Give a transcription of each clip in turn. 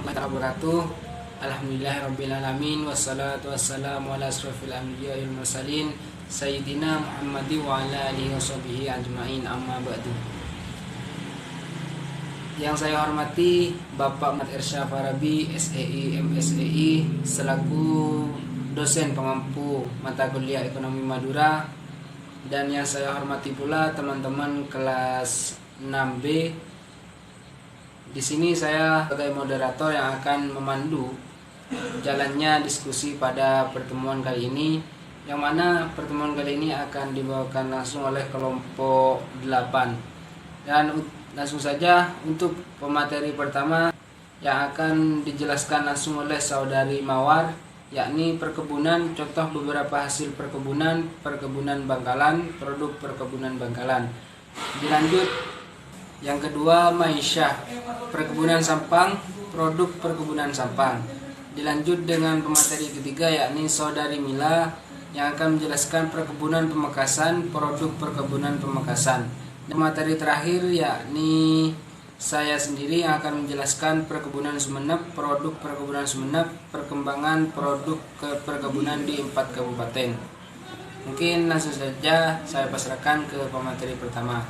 warahmatullahi wabarakatuh. Alhamdulillahirrabbilalamin. Wassalatu wassalamu ala asrafil anbiya wal mursalin Sayyidina Muhammadi wa ala alihi washabihi ajma'in, amma ba'du. Yang saya hormati Bapak Mat Irsya Farabi, SEI, MSEI, selaku dosen pengampu mata kuliah Ekonomi Madura. Dan yang saya hormati pula teman-teman kelas 6B. Di sini saya sebagai moderator yang akan memandu jalannya diskusi pada pertemuan kali ini, yang mana pertemuan kali ini akan dibawakan langsung oleh kelompok 8. Dan langsung saja untuk pemateri pertama yang akan dijelaskan langsung oleh saudari Mawar, yakni perkebunan, contoh beberapa hasil perkebunan, perkebunan Bangkalan, produk perkebunan Bangkalan. Dilanjut yang kedua Maisyah, perkebunan Sampang, produk perkebunan Sampang. Dilanjut dengan pemateri ketiga yakni saudari Mila yang akan menjelaskan perkebunan Pamekasan, produk perkebunan Pamekasan. Dan materi terakhir yakni saya sendiri yang akan menjelaskan perkebunan Sumeneb, produk perkebunan Sumeneb, perkembangan produk perkebunan di 4 kabupaten. Mungkin langsung saja saya pasrahkan ke pemateri pertama.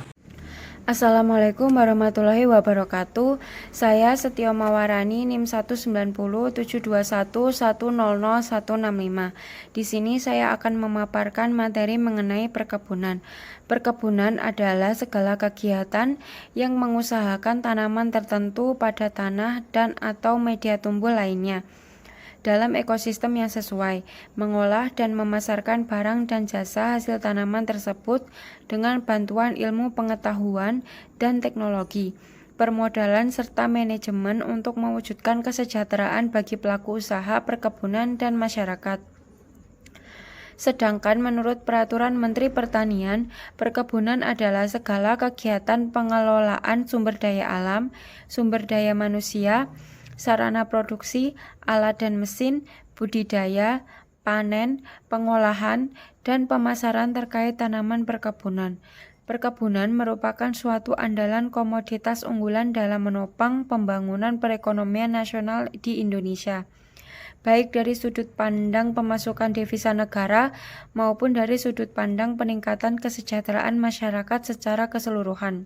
Assalamualaikum warahmatullahi wabarakatuh. Saya Setio Mawarani, NIM 190721100100165. Di sini saya akan memaparkan materi mengenai perkebunan. Perkebunan adalah segala kegiatan yang mengusahakan tanaman tertentu pada tanah dan atau media tumbuh lainnya dalam ekosistem yang sesuai, mengolah dan memasarkan barang dan jasa hasil tanaman tersebut dengan bantuan ilmu pengetahuan dan teknologi, permodalan serta manajemen untuk mewujudkan kesejahteraan bagi pelaku usaha perkebunan dan masyarakat. Sedangkan menurut Peraturan Menteri Pertanian, perkebunan adalah segala kegiatan pengelolaan sumber daya alam, sumber daya manusia, sarana produksi, alat dan mesin, budidaya, panen, pengolahan, dan pemasaran terkait tanaman perkebunan. Perkebunan merupakan suatu andalan komoditas unggulan dalam menopang pembangunan perekonomian nasional di Indonesia, baik dari sudut pandang pemasukan devisa negara maupun dari sudut pandang peningkatan kesejahteraan masyarakat secara keseluruhan,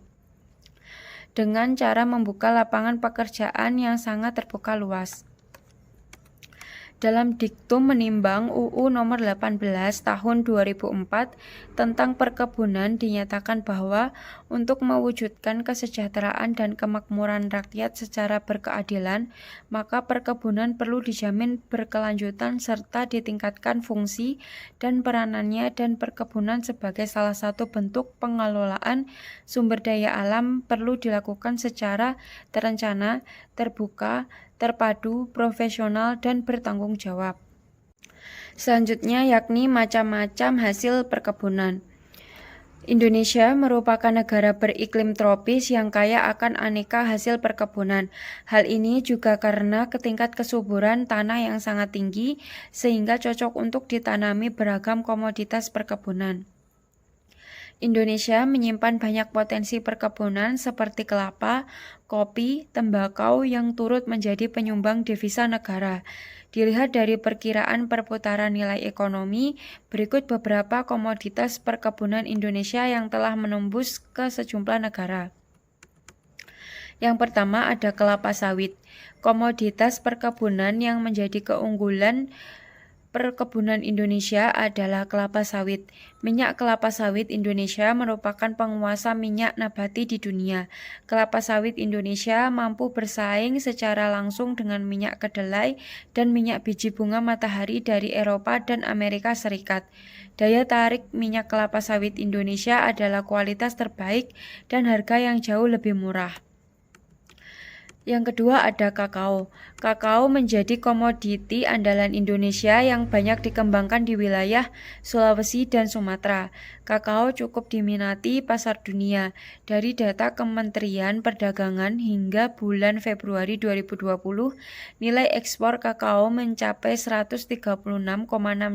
dengan cara membuka lapangan pekerjaan yang sangat terbuka luas. Dalam Diktum Menimbang UU Nomor 18 Tahun 2004 tentang perkebunan dinyatakan bahwa untuk mewujudkan kesejahteraan dan kemakmuran rakyat secara berkeadilan, maka perkebunan perlu dijamin berkelanjutan serta ditingkatkan fungsi dan peranannya, dan perkebunan sebagai salah satu bentuk pengelolaan sumber daya alam perlu dilakukan secara terencana, terbuka, terpadu, profesional, dan bertanggung jawab. Selanjutnya yakni macam-macam hasil perkebunan. Indonesia merupakan negara beriklim tropis yang kaya akan aneka hasil perkebunan. Hal ini juga karena tingkat kesuburan tanah yang sangat tinggi sehingga cocok untuk ditanami beragam komoditas perkebunan. Indonesia menyimpan banyak potensi perkebunan seperti kelapa, kopi, tembakau yang turut menjadi penyumbang devisa negara. Dilihat dari perkiraan perputaran nilai ekonomi, berikut beberapa komoditas perkebunan Indonesia yang telah menembus ke sejumlah negara. Yang pertama ada kelapa sawit. Komoditas perkebunan yang menjadi keunggulan perkebunan Indonesia adalah kelapa sawit. Minyak kelapa sawit Indonesia merupakan penguasa minyak nabati di dunia. Kelapa sawit Indonesia mampu bersaing secara langsung dengan minyak kedelai dan minyak biji bunga matahari dari Eropa dan Amerika Serikat. Daya tarik minyak kelapa sawit Indonesia adalah kualitas terbaik dan harga yang jauh lebih murah. Yang kedua ada kakao. Kakao menjadi komoditi andalan Indonesia yang banyak dikembangkan di wilayah Sulawesi dan Sumatera. Kakao cukup diminati pasar dunia. Dari data Kementerian Perdagangan hingga bulan Februari 2020, nilai ekspor kakao mencapai 136,6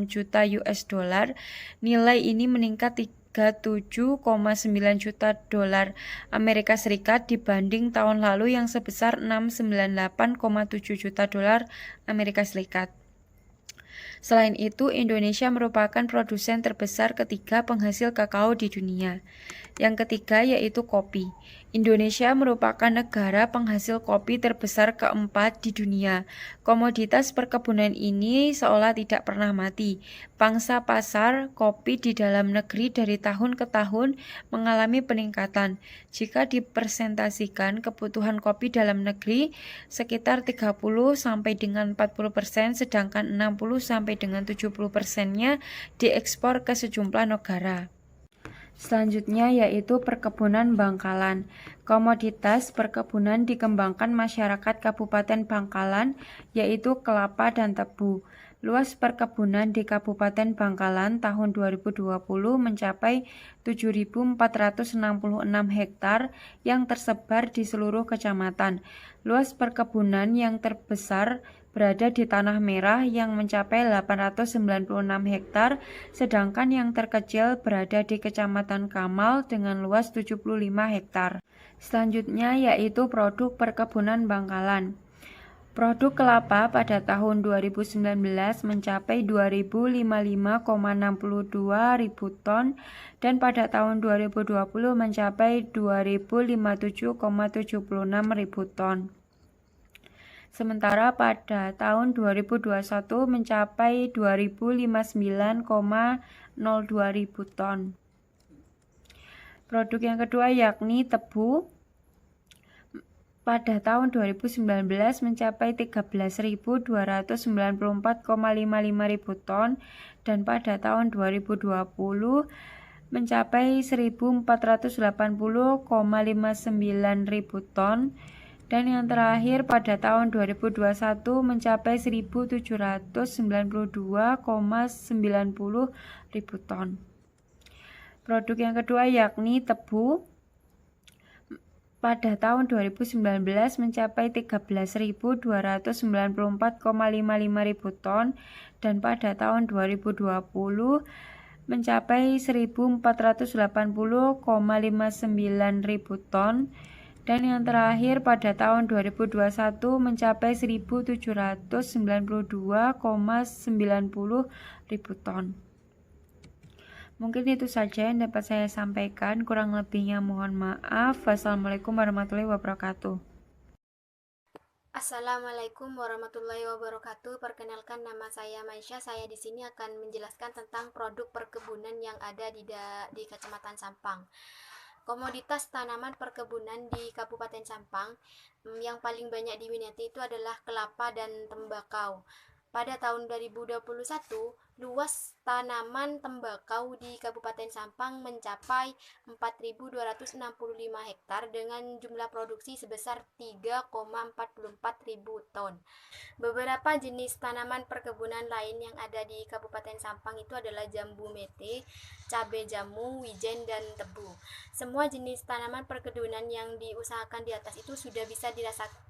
juta US dollar. Nilai ini meningkat $37,9 juta Amerika Serikat dibanding tahun lalu yang sebesar $698,7 juta Amerika Serikat. Selain itu, Indonesia merupakan produsen terbesar ketiga penghasil kakao di dunia. Yang ketiga yaitu kopi. Indonesia merupakan negara penghasil kopi terbesar keempat di dunia. Komoditas perkebunan ini seolah tidak pernah mati. Pangsa pasar kopi di dalam negeri dari tahun ke tahun mengalami peningkatan. Jika dipresentasikan kebutuhan kopi dalam negeri sekitar 30 sampai dengan 40%, sedangkan 60 sampai dengan 70%-nya diekspor ke sejumlah negara. Selanjutnya yaitu perkebunan Bangkalan. Komoditas perkebunan dikembangkan masyarakat Kabupaten Bangkalan yaitu kelapa dan tebu. Luas perkebunan di Kabupaten Bangkalan tahun 2020 mencapai 7.466 hektar yang tersebar di seluruh kecamatan. Luas perkebunan yang terbesar berada di Tanah Merah yang mencapai 896 hektar, sedangkan yang terkecil berada di Kecamatan Kamal dengan luas 75 hektar. Selanjutnya yaitu produk perkebunan Bangkalan. Produk kelapa pada tahun 2019 mencapai 2.055,62 ribu ton dan pada tahun 2020 mencapai 2.057,76 ribu ton. Sementara pada tahun 2021 mencapai 2.059,02 ribu ton. Produk yang kedua yakni tebu. Pada tahun 2019 mencapai 13.294,55 ribu ton dan pada tahun 2020 mencapai 1.480,59 ribu ton. Dan yang terakhir pada tahun 2021 mencapai 1.792,90 ribu ton. Produk yang kedua yakni tebu. Pada tahun 2019 mencapai 13.294,55 ribu ton dan pada tahun 2020 mencapai 1.480,59 ribu ton. Dan yang terakhir pada tahun 2021 mencapai 1.792,90 ribu ton. Mungkin itu saja yang dapat saya sampaikan, kurang lebihnya mohon maaf. Wassalamualaikum warahmatullahi wabarakatuh. Assalamualaikum warahmatullahi wabarakatuh. Perkenalkan, nama saya Maisha. Saya di sini akan menjelaskan tentang produk perkebunan yang ada di Kecamatan Sampang. Komoditas tanaman perkebunan di Kabupaten Sampang yang paling banyak diminati itu adalah kelapa dan tembakau. Pada tahun 2021, luas tanaman tembakau di Kabupaten Sampang mencapai 4.265 hektar dengan jumlah produksi sebesar 3,44 ribu ton. Beberapa jenis tanaman perkebunan lain yang ada di Kabupaten Sampang itu adalah jambu mete, cabai jamu, wijen, dan tebu. Semua jenis tanaman perkebunan yang diusahakan di atas itu sudah bisa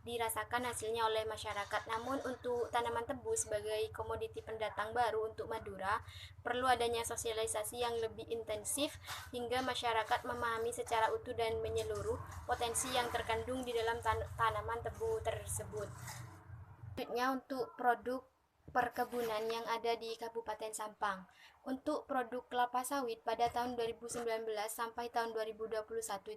dirasakan hasilnya oleh masyarakat. Namun untuk tanaman tebu sebagai komoditi pendatang baru untuk Madura, perlu adanya sosialisasi yang lebih intensif hingga masyarakat memahami secara utuh dan menyeluruh potensi yang terkandung di dalam tanaman tebu tersebut. Selanjutnya untuk produk perkebunan yang ada di Kabupaten Sampang. Untuk produk kelapa sawit pada tahun 2019 sampai tahun 2021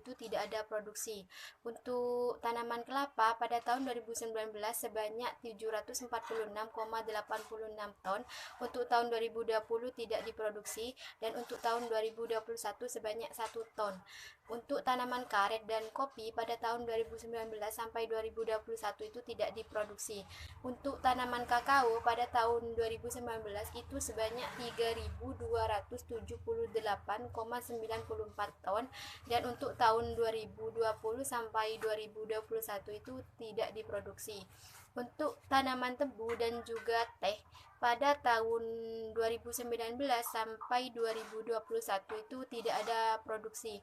itu tidak ada produksi. Untuk tanaman kelapa pada tahun 2019 sebanyak 746,86 ton, untuk tahun 2020 tidak diproduksi, dan untuk tahun 2021 sebanyak 1 ton. Untuk tanaman karet dan kopi pada tahun 2019 sampai 2021 itu tidak diproduksi. Untuk tanaman kakao pada tahun 2019 itu sebanyak 3.278,94 ton, dan untuk tahun 2020 sampai 2021 itu tidak diproduksi. Untuk tanaman tebu dan juga teh pada tahun 2019 sampai 2021 itu tidak ada produksi.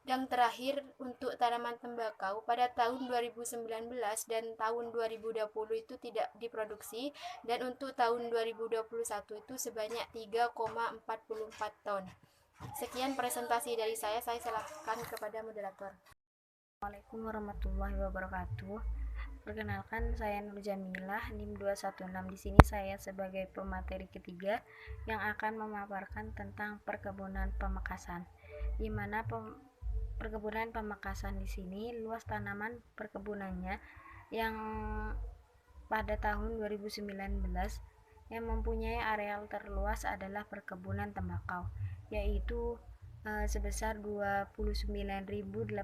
Yang terakhir untuk tanaman tembakau pada tahun 2019 dan tahun 2020 itu tidak diproduksi, dan untuk tahun 2021 itu sebanyak 3,44 ton. Sekian presentasi dari saya serahkan kepada moderator. Assalamualaikum warahmatullahi wabarakatuh. Perkenalkan, saya Nur Jamilah, NIM 216. Di sini saya sebagai pemateri ketiga yang akan memaparkan tentang perkebunan Pamekasan. Di mana perkebunan Pamekasan di sini luas tanaman perkebunannya yang pada tahun 2019 yang mempunyai areal terluas adalah perkebunan tembakau, yaitu sebesar 29.875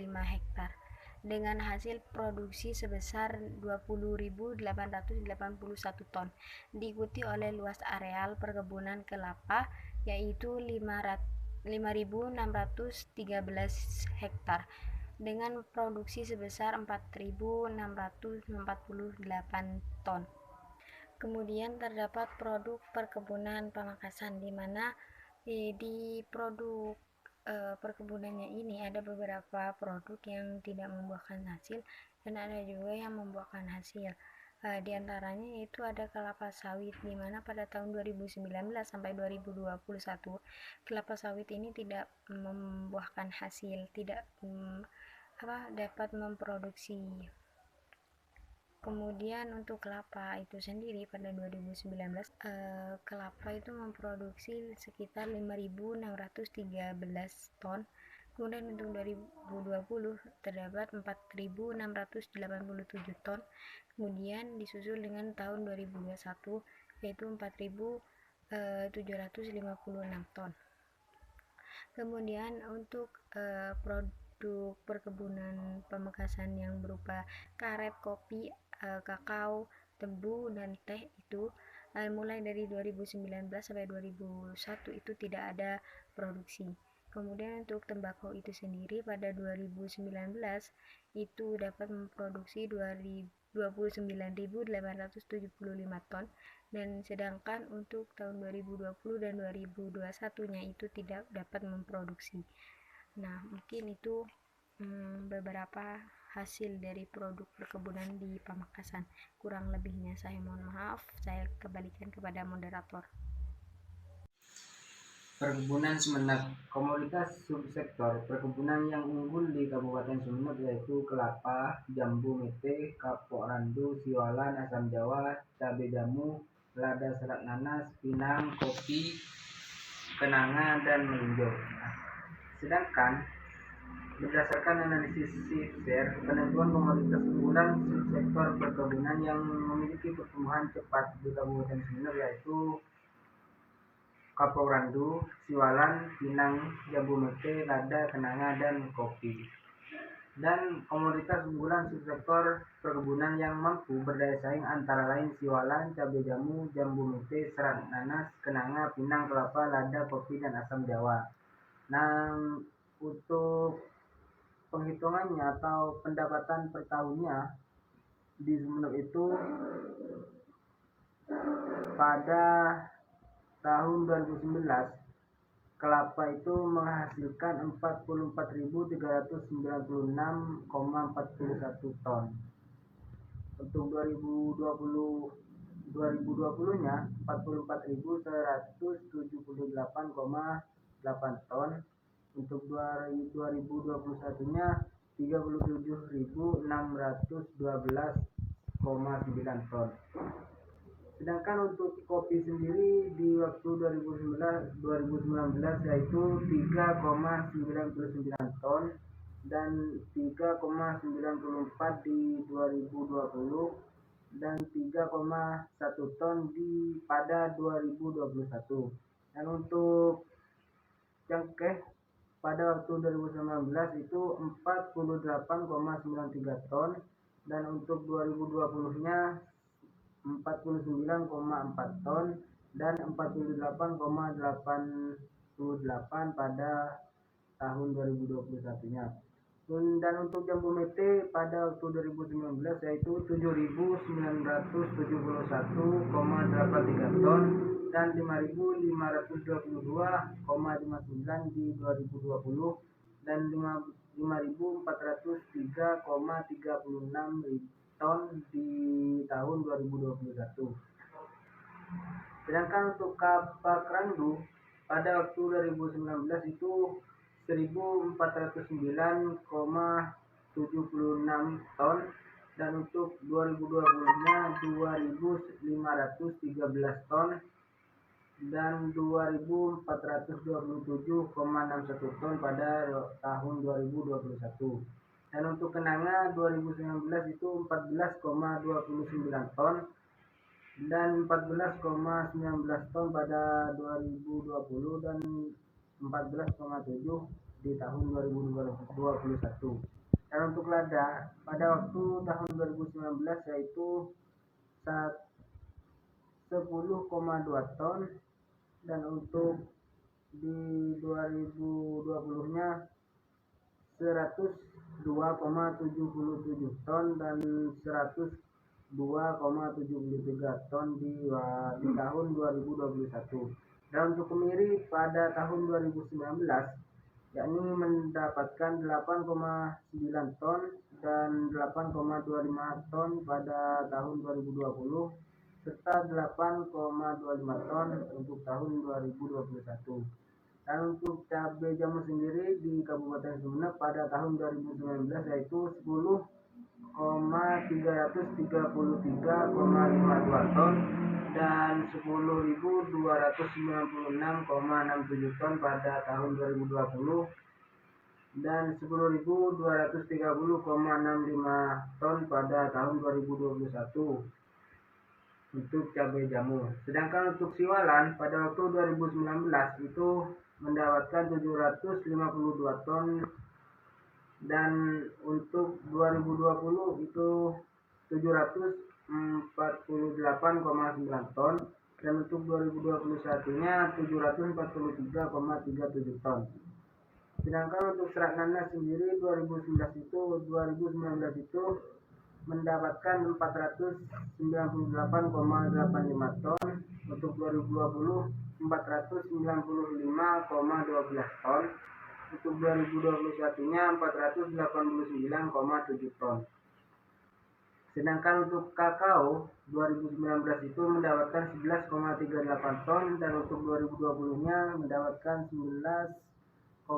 hektar dengan hasil produksi sebesar 20.881 ton, diikuti oleh luas areal perkebunan kelapa yaitu 5.613 hektar dengan produksi sebesar 4.648 ton. Kemudian terdapat produk perkebunan Pamekasan, di mana di produk perkebunannya ini ada beberapa produk yang tidak membuahkan hasil dan ada juga yang membuahkan hasil. Di antaranya yaitu ada kelapa sawit, di mana pada tahun 2019 sampai 2021 kelapa sawit ini tidak membuahkan hasil, tidak dapat memproduksi. Kemudian untuk kelapa itu sendiri pada 2019 kelapa itu memproduksi sekitar 5.613 ton. Kemudian untuk 2020 terdapat 4.687 ton. Kemudian disusul dengan tahun 2021 yaitu 4.756 ton. Kemudian untuk produk perkebunan Pamekasan yang berupa karet, kopi, kakao, tebu, dan teh itu mulai dari 2019 sampai 2001 itu tidak ada produksi. Kemudian untuk tembakau itu sendiri pada 2019 itu dapat memproduksi 29.875 ton, dan sedangkan untuk tahun 2020 dan 2021-nya itu tidak dapat memproduksi. Nah, mungkin itu beberapa hasil dari produk perkebunan di Pamekasan. Kurang lebihnya saya mohon maaf, saya kembalikan kepada moderator. Perkebunan Sumeneb. Komoditas subsektor perkebunan yang unggul di Kabupaten Sumeneb yaitu kelapa, jambu mete, kapok randu, siwalan, asam jawa, cabai jamu, lada serat nanas, pinang, kopi, kenanga, dan melinjo. Sedangkan berdasarkan analisis SIFSER, penentuan komoditas unggulan subsektor perkebunan yang memiliki pertumbuhan cepat di Kabupaten Sumeneb yaitu kapok randu, siwalan, pinang, jambu mete, lada, kenanga, dan kopi. Dan komoditas unggulan subsektor perkebunan yang mampu berdaya saing antara lain siwalan, cabai jamu, jambu mete, serat nanas, kenanga, pinang, kelapa, lada, kopi, dan asam jawa. Nah, untuk penghitungannya atau pendapatan per tahunnya di Sumeneb itu pada tahun 2019 kelapa itu menghasilkan 44.396,41 ton. Untuk 2020-nya 44.178,8 ton. Untuk 2021-nya 37.612,9 ton. Sedangkan untuk kopi sendiri di waktu 2019 yaitu 3,99 ton dan 3,94 di 2020 dan 3,1 ton pada 2021. Dan untuk cengkeh pada waktu 2019 itu 48,93 ton dan untuk 2020-nya 49,4 ton dan 48,88 pada tahun 2021-nya. Dan untuk jambu mete pada waktu 2019 yaitu 7.971,83 ton dan 5.522,59 di 2020 dan 5.403,36 ton di tahun 2021. Sedangkan untuk kapak randu pada waktu 2019 itu 1409,76 ton, dan untuk 2020-nya 2513 ton, dan 2427,61 ton pada tahun 2021. Dan untuk kenanga 2019 itu 14,29 ton dan 14,19 ton pada 2020 dan 14,7 di tahun 2021. Dan untuk lada pada waktu tahun 2019 yaitu 10,2 ton, dan untuk di 2020-nya 102,77 ton dan 102,73 ton di tahun 2021. Dan untuk kemiri pada tahun 2019 yakni mendapatkan 8,9 ton dan 8,25 ton pada tahun 2020 serta 8,25 ton untuk tahun 2021. Dan untuk cabai jamu sendiri di Kabupaten Sumeneb pada tahun 2019 yaitu 10,333,52 ton dan 10.296,67 ton pada tahun 2020 dan 10.230,65 ton pada tahun 2021 untuk cabai jamu. Sedangkan untuk siwalan pada waktu 2019 itu mendapatkan 752 ton, dan untuk 2020 itu 748,9 ton, dan untuk 2021-nya 743,37 ton. Sedangkan untuk serat nanas sendiri 2019 itu mendapatkan 498,85 ton, untuk 2020 495,12 ton, untuk 2021-nya 489,7 ton. Sedangkan untuk kakao 2019 itu mendapatkan 11,38 ton, dan untuk 2020-nya mendapatkan 11,23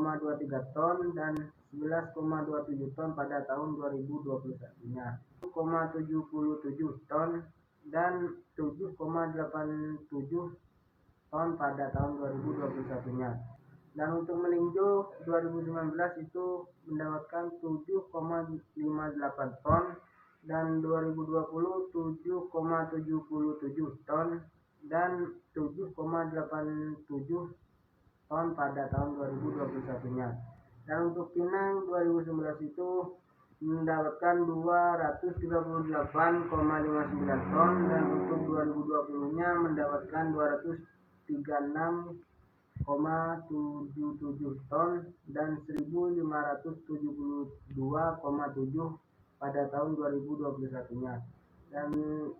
ton dan 11,27 ton pada tahun 2021-nya. 7,77 ton dan 7,87 ton pada tahun 2021-nya. Dan untuk melinjo 2019 itu mendapatkan 7,58 ton, dan 2020 7,77 ton dan 7,87 ton pada tahun 2021-nya. Dan untuk pinang 2019 itu mendapatkan 238,59 ton, dan untuk 2020-nya mendapatkan 236,77 ton dan 1.572,7 pada tahun 2021-nya. Dan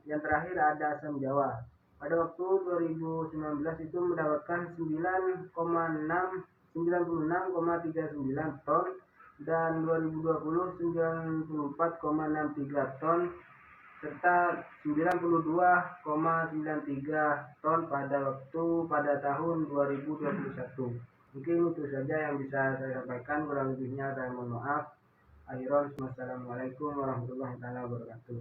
yang terakhir ada asam Jawa. Pada waktu 2019 itu mendapatkan 96,39 ton, dan 2020 94,63 ton serta 92,93 ton pada tahun 2021. Mungkin itu saja yang bisa saya sampaikan, kurang lebihnya saya mohon maaf. Akhirul, wassalamualaikum warahmatullahi wabarakatuh.